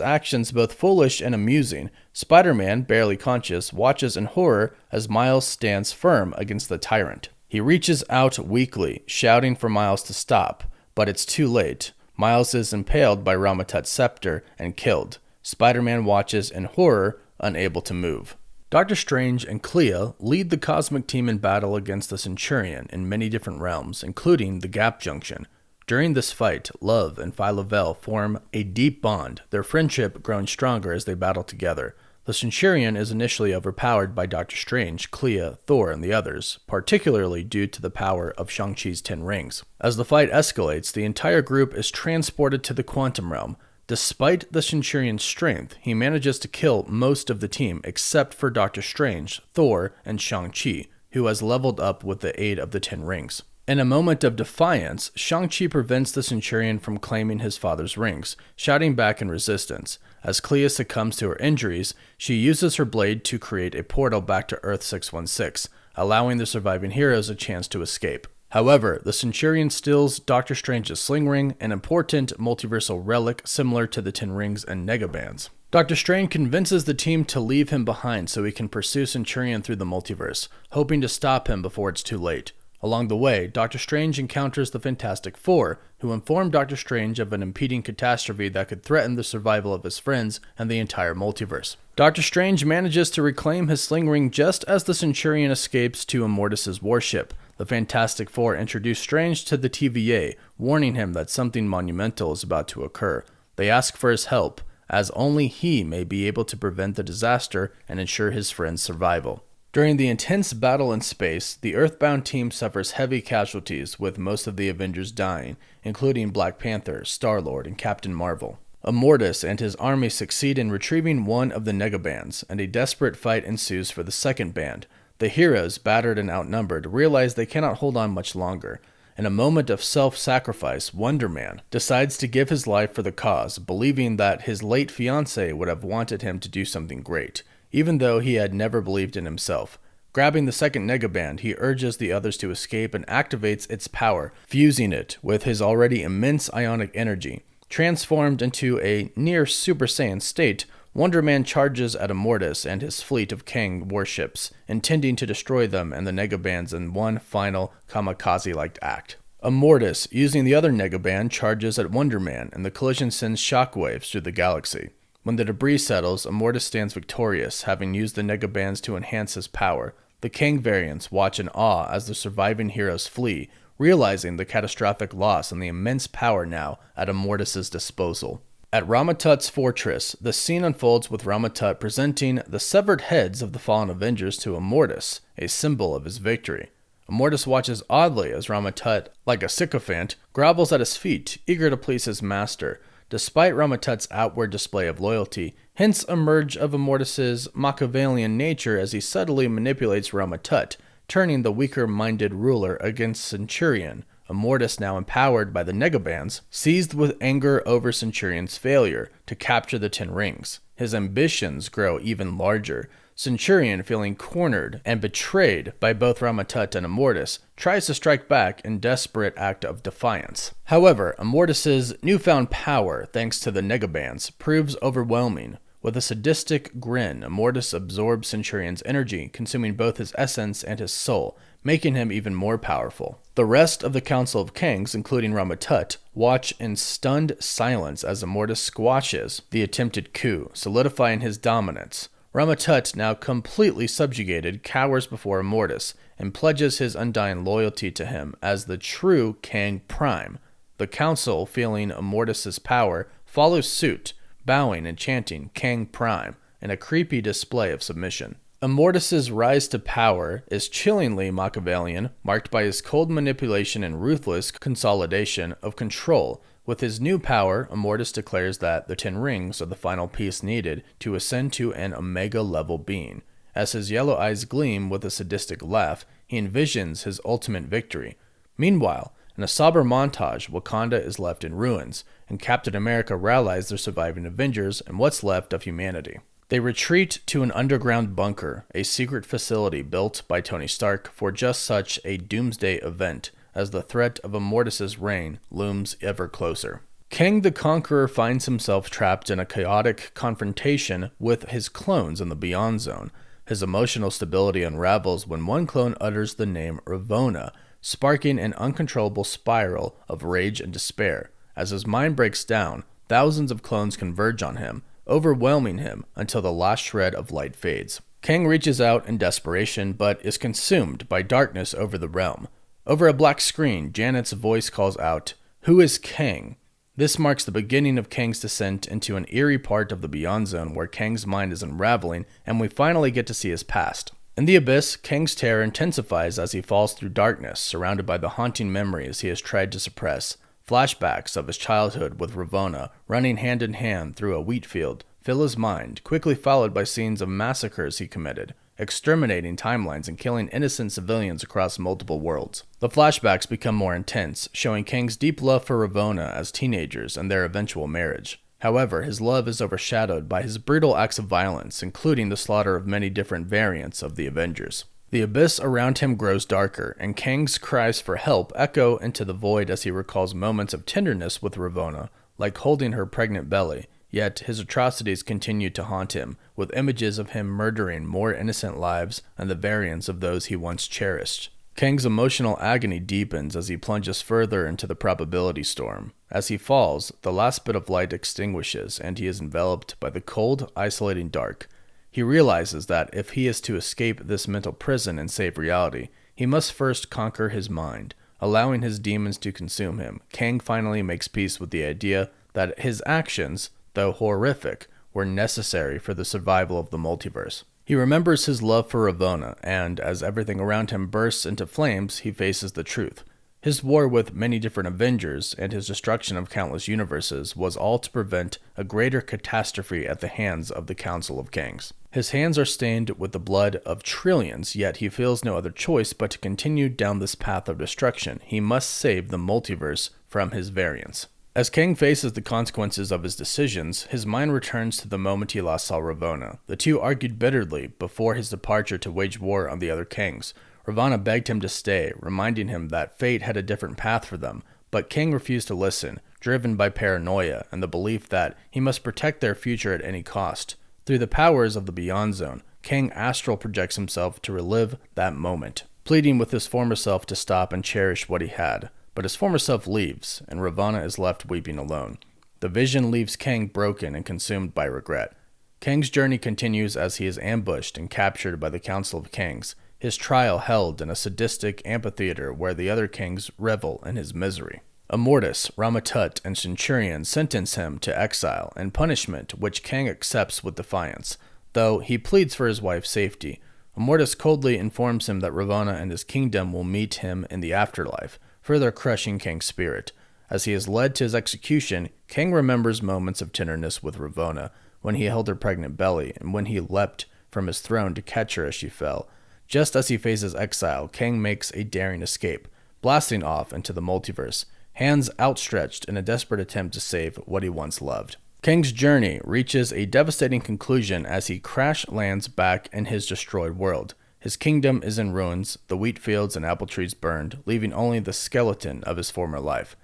actions both foolish and amusing. Spider-Man, barely conscious, watches in horror as Miles stands firm against the tyrant. He reaches out weakly, shouting for Miles to stop, but it's too late. Miles is impaled by Rama-Tut's scepter and killed. Spider-Man watches in horror, unable to move. Doctor Strange and Clea lead the cosmic team in battle against the Centurion in many different realms, including the Gap Junction. During this fight, Love and Phyla-Vell form a deep bond, their friendship growing stronger as they battle together. The Centurion is initially overpowered by Doctor Strange, Clea, Thor, and the others, particularly due to the power of Shang-Chi's 10 rings. As the fight escalates, the entire group is transported to the Quantum Realm. Despite the Centurion's strength, he manages to kill most of the team except for Doctor Strange, Thor, and Shang-Chi, who has leveled up with the aid of the 10 rings. In a moment of defiance, Shang-Chi prevents the Centurion from claiming his father's rings, shouting back in resistance. As Clea succumbs to her injuries, she uses her blade to create a portal back to Earth 616, allowing the surviving heroes a chance to escape. However, the Centurion steals Doctor Strange's sling ring, an important multiversal relic similar to the Ten Rings and Negabands. Doctor Strange convinces the team to leave him behind so he can pursue Centurion through the multiverse, hoping to stop him before it's too late. Along the way, Doctor Strange encounters the Fantastic Four, who inform Doctor Strange of an impending catastrophe that could threaten the survival of his friends and the entire multiverse. Doctor Strange manages to reclaim his sling ring just as the Centurion escapes to Immortus' warship. The Fantastic Four introduce Strange to the TVA, warning him that something monumental is about to occur. They ask for his help, as only he may be able to prevent the disaster and ensure his friends' survival. During the intense battle in space, the Earthbound team suffers heavy casualties, with most of the Avengers dying, including Black Panther, Star-Lord, and Captain Marvel. Immortus and his army succeed in retrieving one of the Negabands, and a desperate fight ensues for the second band. The heroes, battered and outnumbered, realize they cannot hold on much longer. In a moment of self-sacrifice, Wonder Man decides to give his life for the cause, believing that his late fiancée would have wanted him to do something great, even though he had never believed in himself. Grabbing the second Negaband, he urges the others to escape and activates its power, fusing it with his already immense ionic energy. Transformed into a near Super Saiyan state, Wonder Man charges at Immortus and his fleet of Kang warships, intending to destroy them and the Negabands in one final kamikaze-like act. Immortus, using the other Negaband, charges at Wonder Man, and the collision sends shockwaves through the galaxy. When the debris settles, Immortus stands victorious, having used the Negabands to enhance his power. The Kang variants watch in awe as the surviving heroes flee, realizing the catastrophic loss and the immense power now at Immortus' disposal. At Ramatut's fortress, the scene unfolds with Ramatut presenting the severed heads of the fallen Avengers to Immortus, a symbol of his victory. Immortus watches oddly as Ramatut, like a sycophant, grovels at his feet, eager to please his master. Despite Ramatut's outward display of loyalty, hints emerge of Immortus' Machiavellian nature as he subtly manipulates Ramatut, turning the weaker-minded ruler against Centurion. Immortus, now empowered by the Negabands, seized with anger over Centurion's failure to capture the Ten Rings. His ambitions grow even larger. Centurion, feeling cornered and betrayed by both Ramatut and Immortus, tries to strike back in desperate act of defiance. However, Immortus' newfound power, thanks to the Negabands, proves overwhelming. With a sadistic grin, Immortus absorbs Centurion's energy, consuming both his essence and his soul, making him even more powerful. The rest of the Council of Kangs, including Ramatut, watch in stunned silence as Immortus squashes the attempted coup, solidifying his dominance. Ramatut, now completely subjugated, cowers before Immortus and pledges his undying loyalty to him as the true Kang Prime. The Council, feeling Immortus' power, follows suit, bowing and chanting Kang Prime in a creepy display of submission. Immortus' rise to power is chillingly Machiavellian, marked by his cold manipulation and ruthless consolidation of control. With his new power, Immortus declares that the Ten Rings are the final piece needed to ascend to an Omega-level being. As his yellow eyes gleam with a sadistic laugh, he envisions his ultimate victory. Meanwhile, in a somber montage, Wakanda is left in ruins, and Captain America rallies their surviving Avengers and what's left of humanity. They retreat to an underground bunker, a secret facility built by Tony Stark for just such a doomsday event, as the threat of Immortus' reign looms ever closer. Kang the Conqueror finds himself trapped in a chaotic confrontation with his clones in the Beyond Zone. His emotional stability unravels when one clone utters the name Ravonna, sparking an uncontrollable spiral of rage and despair. As his mind breaks down, thousands of clones converge on him, overwhelming him until the last shred of light fades. Kang reaches out in desperation, but is consumed by darkness over the realm. Over a black screen, Janet's voice calls out, "Who is Kang?" This marks the beginning of Kang's descent into an eerie part of the Beyond Zone where Kang's mind is unraveling, and we finally get to see his past. In the abyss, Kang's terror intensifies as he falls through darkness, surrounded by the haunting memories he has tried to suppress. Flashbacks of his childhood with Ravonna, running hand in hand through a wheat field, fill his mind, quickly followed by scenes of massacres he committed, exterminating timelines and killing innocent civilians across multiple worlds. The flashbacks become more intense, showing Kang's deep love for Ravonna as teenagers and their eventual marriage. However, his love is overshadowed by his brutal acts of violence, including the slaughter of many different variants of the Avengers. The abyss around him grows darker, and Kang's cries for help echo into the void as he recalls moments of tenderness with Ravonna, like holding her pregnant belly. Yet his atrocities continue to haunt him, with images of him murdering more innocent lives and the variants of those he once cherished. Kang's emotional agony deepens as he plunges further into the probability storm. As he falls, the last bit of light extinguishes, and he is enveloped by the cold, isolating dark. He realizes that if he is to escape this mental prison and save reality, he must first conquer his mind. Allowing his demons to consume him, Kang finally makes peace with the idea that his actions, though horrific, were necessary for the survival of the multiverse. He remembers his love for Ravonna, and as everything around him bursts into flames, he faces the truth. His war with many different Avengers and his destruction of countless universes was all to prevent a greater catastrophe at the hands of the Council of Kangs. His hands are stained with the blood of trillions, yet he feels no other choice but to continue down this path of destruction. He must save the multiverse from his variants. As Kang faces the consequences of his decisions, his mind returns to the moment he last saw Ravonna. The two argued bitterly before his departure to wage war on the other Kangs. Ravonna begged him to stay, reminding him that fate had a different path for them, but Kang refused to listen, driven by paranoia and the belief that he must protect their future at any cost. Through the powers of the Beyond Zone, Kang astral projects himself to relive that moment, pleading with his former self to stop and cherish what he had. But his former self leaves, and Ravonna is left weeping alone. The vision leaves Kang broken and consumed by regret. Kang's journey continues as he is ambushed and captured by the Council of Kangs, his trial held in a sadistic amphitheater where the other Kangs revel in his misery. Immortus, Ramatut, and Centurion sentence him to exile and punishment, which Kang accepts with defiance, though he pleads for his wife's safety. Immortus coldly informs him that Ravonna and his kingdom will meet him in the afterlife, further crushing Kang's spirit. As he is led to his execution, Kang remembers moments of tenderness with Ravonna, when he held her pregnant belly, and when he leapt from his throne to catch her as she fell. Just as he faces exile, Kang makes a daring escape, blasting off into the multiverse, hands outstretched in a desperate attempt to save what he once loved. Kang's journey reaches a devastating conclusion as he crash lands back in his destroyed world. His kingdom is in ruins, the wheat fields and apple trees burned, leaving only the skeleton of his former life.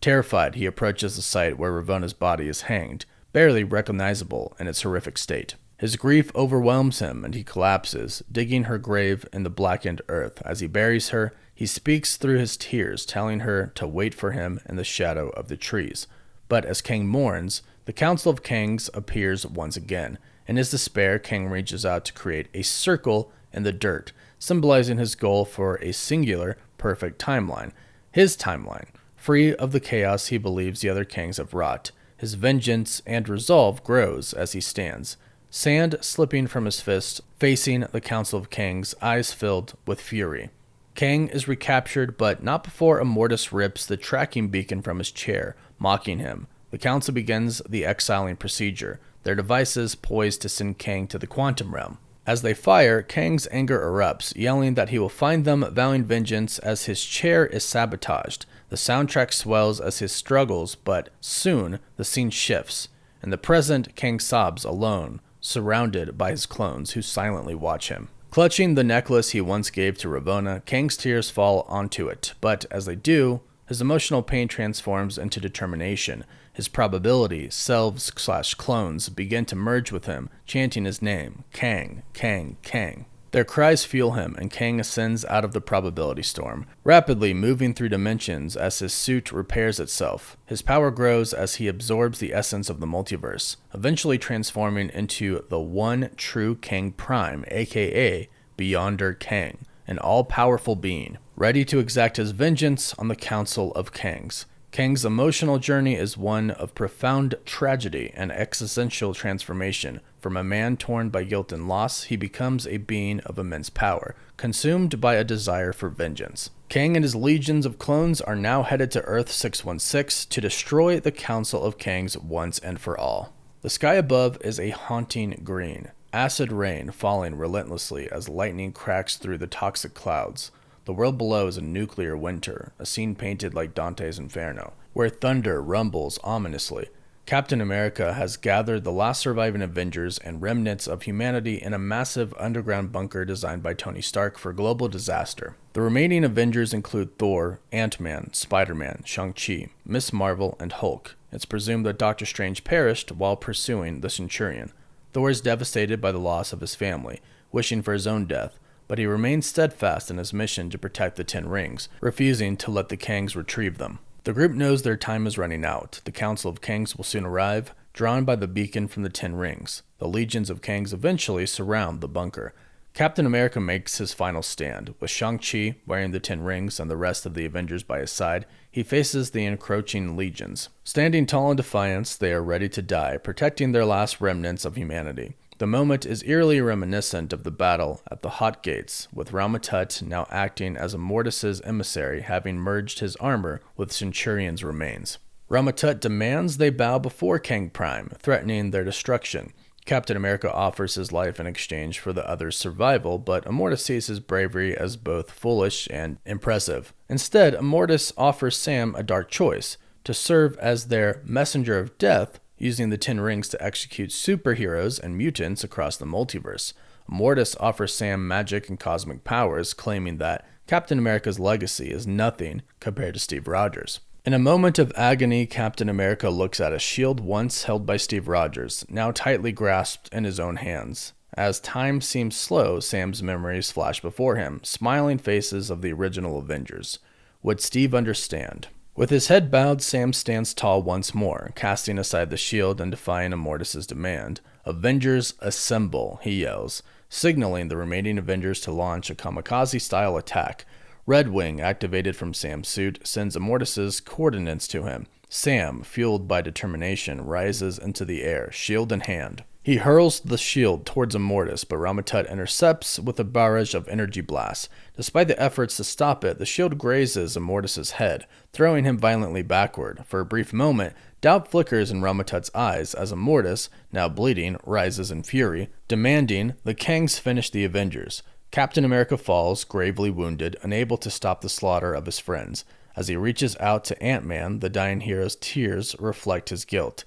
Terrified, he approaches the site where Ravonna's body is hanged, barely recognizable in its horrific state. His grief overwhelms him and he collapses, digging her grave in the blackened earth. As he buries her, he speaks through his tears, telling her to wait for him in the shadow of the trees. But as Kang mourns, the Council of Kangs appears once again. In his despair, Kang reaches out to create a circle in the dirt, symbolizing his goal for a singular, perfect timeline. His timeline, free of the chaos he believes the other Kangs have wrought. His vengeance and resolve grows as he stands, sand slipping from his fist, facing the Council of Kangs, eyes filled with fury. Kang is recaptured, but not before Immortus rips the tracking beacon from his chair, mocking him. The Council begins the exiling procedure, their devices poised to send Kang to the quantum realm. As they fire, Kang's anger erupts, yelling that he will find them, vowing vengeance as his chair is sabotaged. The soundtrack swells as he struggles, but soon the scene shifts. In the present, Kang sobs alone, surrounded by his clones who silently watch him. Clutching the necklace he once gave to Ravonna, Kang's tears fall onto it, but as they do, his emotional pain transforms into determination. His probability, selves/clones begin to merge with him, chanting his name, Kang, Kang, Kang. Their cries fuel him, and Kang ascends out of the probability storm, rapidly moving through dimensions as his suit repairs itself. His power grows as he absorbs the essence of the multiverse, eventually transforming into the one true Kang Prime, aka Beyonder Kang, an all-powerful being, ready to exact his vengeance on the Council of Kangs. Kang's emotional journey is one of profound tragedy and existential transformation. From a man torn by guilt and loss, he becomes a being of immense power, consumed by a desire for vengeance. Kang and his legions of clones are now headed to Earth 616 to destroy the Council of Kangs once and for all. The sky above is a haunting green, acid rain falling relentlessly as lightning cracks through the toxic clouds. The world below is a nuclear winter, a scene painted like Dante's Inferno, where thunder rumbles ominously. Captain America has gathered the last surviving Avengers and remnants of humanity in a massive underground bunker designed by Tony Stark for global disaster. The remaining Avengers include Thor, Ant-Man, Spider-Man, Shang-Chi, Ms. Marvel, and Hulk. It's presumed that Doctor Strange perished while pursuing the Centurion. Thor is devastated by the loss of his family, wishing for his own death, but he remains steadfast in his mission to protect the Ten Rings, refusing to let the Kangs retrieve them. The group knows their time is running out. The Council of Kangs will soon arrive, drawn by the beacon from the Ten Rings. The legions of Kangs eventually surround the bunker. Captain America makes his final stand. With Shang-Chi wearing the Ten Rings and the rest of the Avengers by his side, he faces the encroaching legions. Standing tall in defiance, they are ready to die, protecting their last remnants of humanity. The moment is eerily reminiscent of the battle at the Hot Gates, with Rama-Tut now acting as Immortus' emissary, having merged his armor with Centurion's remains. Rama-Tut demands they bow before Kang Prime, threatening their destruction. Captain America offers his life in exchange for the other's survival, but Immortus sees his bravery as both foolish and impressive. Instead, Immortus offers Sam a dark choice: to serve as their messenger of death, using the Ten Rings to execute superheroes and mutants across the multiverse. Immortus offers Sam magic and cosmic powers, claiming that Captain America's legacy is nothing compared to Steve Rogers. In a moment of agony, Captain America looks at a shield once held by Steve Rogers, now tightly grasped in his own hands. As time seems slow, Sam's memories flash before him, smiling faces of the original Avengers. Would Steve understand? With his head bowed, Sam stands tall once more, casting aside the shield and defying Immortus' demand. "Avengers, assemble," he yells, signaling the remaining Avengers to launch a kamikaze-style attack. Red Wing, activated from Sam's suit, sends Immortus' coordinates to him. Sam, fueled by determination, rises into the air, shield in hand. He hurls the shield towards Immortus, but Rama-Tut intercepts with a barrage of energy blasts. Despite the efforts to stop it, the shield grazes Immortus' head, throwing him violently backward. For a brief moment, doubt flickers in Rama-Tut's eyes as Immortus, now bleeding, rises in fury, demanding the Kangs finish the Avengers. Captain America falls, gravely wounded, unable to stop the slaughter of his friends. As he reaches out to Ant-Man, the dying hero's tears reflect his guilt.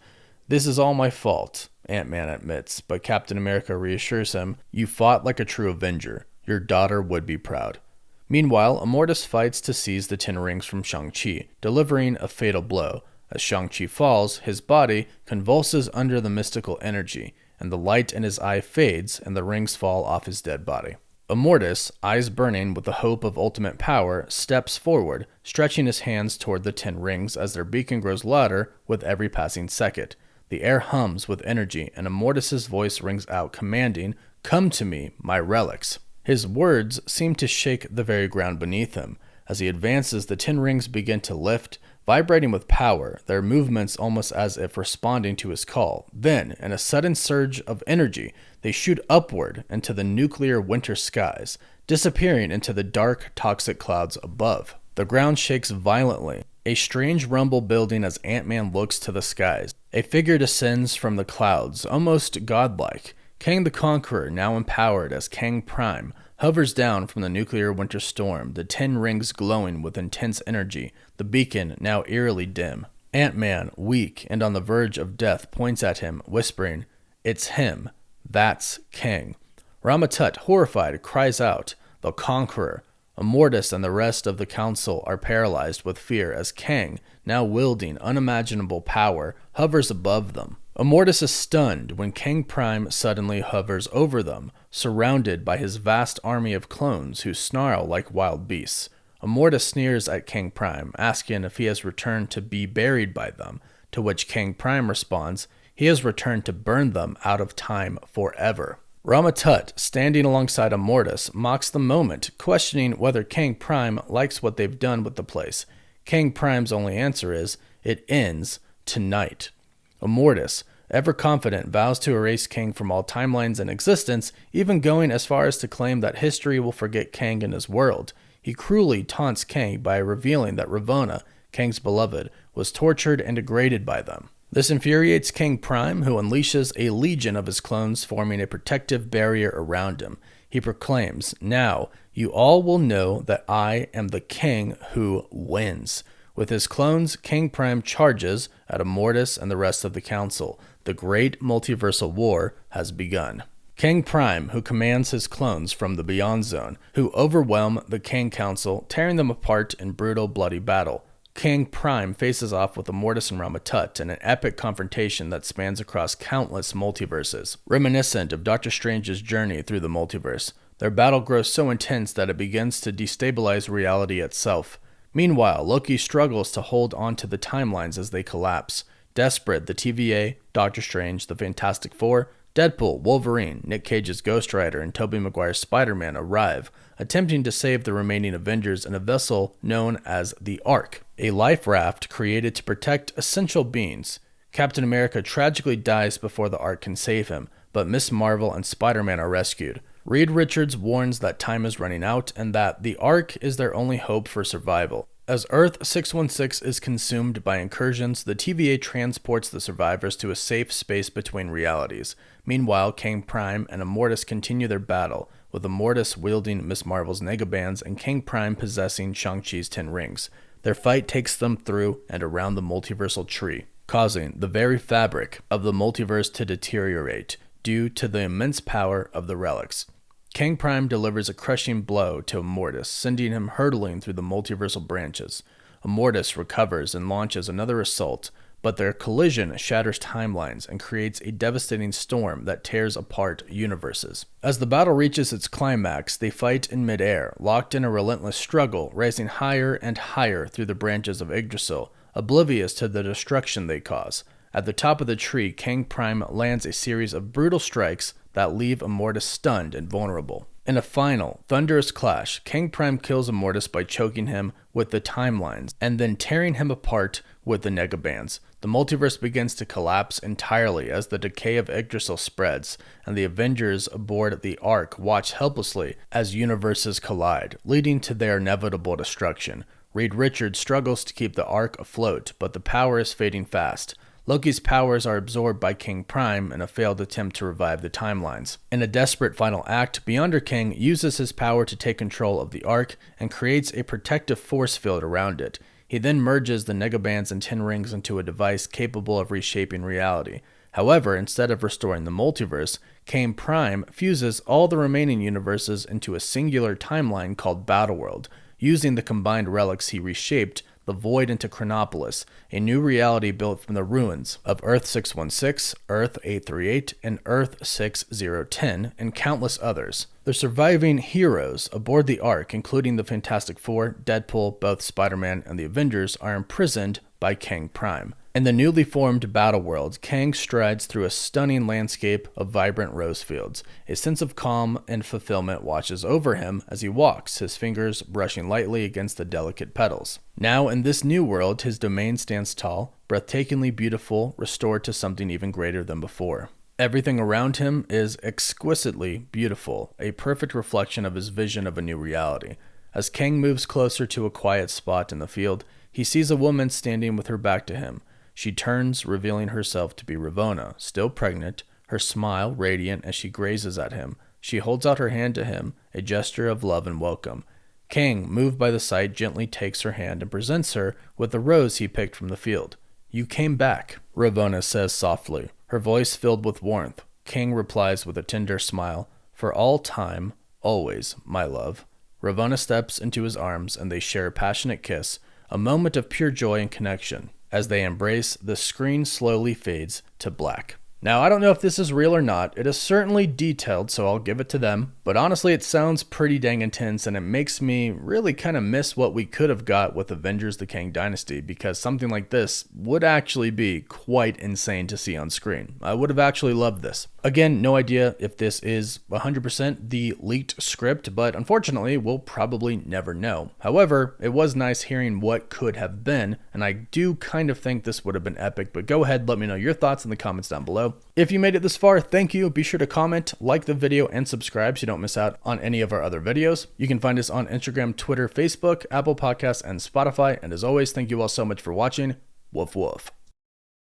"This is all my fault," Ant-Man admits, but Captain America reassures him, "You fought like a true Avenger. Your daughter would be proud." Meanwhile, Immortus fights to seize the Ten Rings from Shang-Chi, delivering a fatal blow. As Shang-Chi falls, his body convulses under the mystical energy, and the light in his eye fades and the rings fall off his dead body. Immortus, eyes burning with the hope of ultimate power, steps forward, stretching his hands toward the Ten Rings as their beacon grows louder with every passing second. The air hums with energy, and Immortus' voice rings out, commanding, "Come to me, my relics." His words seem to shake the very ground beneath him. As he advances, the Ten Rings begin to lift, vibrating with power, their movements almost as if responding to his call. Then, in a sudden surge of energy, they shoot upward into the nuclear winter skies, disappearing into the dark, toxic clouds above. The ground shakes violently, a strange rumble building as Ant-Man looks to the skies. A figure descends from the clouds, almost godlike. Kang the Conqueror, now empowered as Kang Prime, hovers down from the nuclear winter storm, the Ten Rings glowing with intense energy, the beacon now eerily dim. Ant-Man, weak and on the verge of death, points at him, whispering, "It's him. That's Kang." Rama-Tut, horrified, cries out, "The Conqueror." Immortus and the rest of the council are paralyzed with fear as Kang, now wielding unimaginable power, hovers above them. Immortus is stunned when Kang Prime suddenly hovers over them, surrounded by his vast army of clones who snarl like wild beasts. Immortus sneers at Kang Prime, asking if he has returned to be buried by them, to which Kang Prime responds, he has returned to burn them out of time forever. Rama-Tut, standing alongside Immortus, mocks the moment, questioning whether Kang Prime likes what they've done with the place. Kang Prime's only answer is, "It ends tonight." Immortus, ever confident, vows to erase Kang from all timelines in existence, even going as far as to claim that history will forget Kang and his world. He cruelly taunts Kang by revealing that Ravonna, Kang's beloved, was tortured and degraded by them. This infuriates Kang Prime, who unleashes a legion of his clones, forming a protective barrier around him. He proclaims, "Now, you all will know that I am the King who wins." With his clones, Kang Prime charges at Immortus and the rest of the Council. The Great Multiversal War has begun. Kang Prime, who commands his clones from the Beyond Zone, who overwhelm the Kang Council, tearing them apart in brutal, bloody battle. Kang Prime faces off with Immortus and Ramatut in an epic confrontation that spans across countless multiverses. Reminiscent of Doctor Strange's journey through the multiverse, their battle grows so intense that it begins to destabilize reality itself. Meanwhile, Loki struggles to hold on to the timelines as they collapse. Desperate, the TVA, Doctor Strange, the Fantastic Four, Deadpool, Wolverine, Nick Cage's Ghost Rider, and Tobey Maguire's Spider-Man arrive, attempting to save the remaining Avengers in a vessel known as the Ark, a life raft created to protect essential beings. Captain America tragically dies before the Ark can save him, but Ms. Marvel and Spider-Man are rescued. Reed Richards warns that time is running out and that the Ark is their only hope for survival. As Earth-616 is consumed by incursions, the TVA transports the survivors to a safe space between realities. Meanwhile, Kang Prime and Immortus continue their battle, with Immortus wielding Ms. Marvel's negabands and Kang Prime possessing Shang-Chi's 10 rings. Their fight takes them through and around the multiversal tree, causing the very fabric of the multiverse to deteriorate due to the immense power of the relics. Kang Prime delivers a crushing blow to Immortus, sending him hurtling through the multiversal branches. Immortus recovers and launches another assault, but their collision shatters timelines and creates a devastating storm that tears apart universes. As the battle reaches its climax, they fight in midair, locked in a relentless struggle, rising higher and higher through the branches of Yggdrasil, oblivious to the destruction they cause. At the top of the tree, Kang Prime lands a series of brutal strikes that leave Immortus stunned and vulnerable. In a final, thunderous clash, Kang Prime kills Immortus by choking him with the timelines and then tearing him apart with the negabands. The multiverse begins to collapse entirely as the decay of Yggdrasil spreads, and the Avengers aboard the Ark watch helplessly as universes collide, leading to their inevitable destruction. Reed Richards struggles to keep the Ark afloat, but the power is fading fast. Loki's powers are absorbed by Kang Prime in a failed attempt to revive the timelines. In a desperate final act, Beyonder King uses his power to take control of the Ark and creates a protective force field around it. He then merges the negabands and 10 rings into a device capable of reshaping reality. However, instead of restoring the multiverse, Kang Prime fuses all the remaining universes into a singular timeline called Battleworld. Using the combined relics he reshaped the Void into Chronopolis, a new reality built from the ruins of Earth-616, Earth-838, and Earth-6010, and countless others. The surviving heroes aboard the Ark, including the Fantastic Four, Deadpool, both Spider-Man and the Avengers, are imprisoned by Kang Prime. In the newly formed Battleworld, Kang strides through a stunning landscape of vibrant rose fields. A sense of calm and fulfillment washes over him as he walks, his fingers brushing lightly against the delicate petals. Now, in this new world, his domain stands tall, breathtakingly beautiful, restored to something even greater than before. Everything around him is exquisitely beautiful, a perfect reflection of his vision of a new reality. As Kang moves closer to a quiet spot in the field, he sees a woman standing with her back to him. She turns, revealing herself to be Ravonna, still pregnant, her smile radiant as she gazes at him. She holds out her hand to him, a gesture of love and welcome. Kang, moved by the sight, gently takes her hand and presents her with the rose he picked from the field. "You came back," Ravonna says softly, her voice filled with warmth. Kang replies with a tender smile, "For all time, always, my love." Ravonna steps into his arms and they share a passionate kiss, a moment of pure joy and connection. As they embrace, the screen slowly fades to black. Now, I don't know if this is real or not. It is certainly detailed, so I'll give it to them. But honestly, it sounds pretty dang intense, and it makes me really kind of miss what we could have got with Avengers the Kang Dynasty, because something like this would actually be quite insane to see on screen. I would have actually loved this. Again, no idea if this is 100% the leaked script, but unfortunately, we'll probably never know. However, it was nice hearing what could have been, and I do kind of think this would have been epic, but go ahead, let me know your thoughts in the comments down below. If you made it this far, thank you. Be sure to comment, like the video, and subscribe so you don't miss out on any of our other videos. You can find us on Instagram, Twitter, Facebook, Apple Podcasts, and Spotify. And as always, thank you all so much for watching. Woof woof.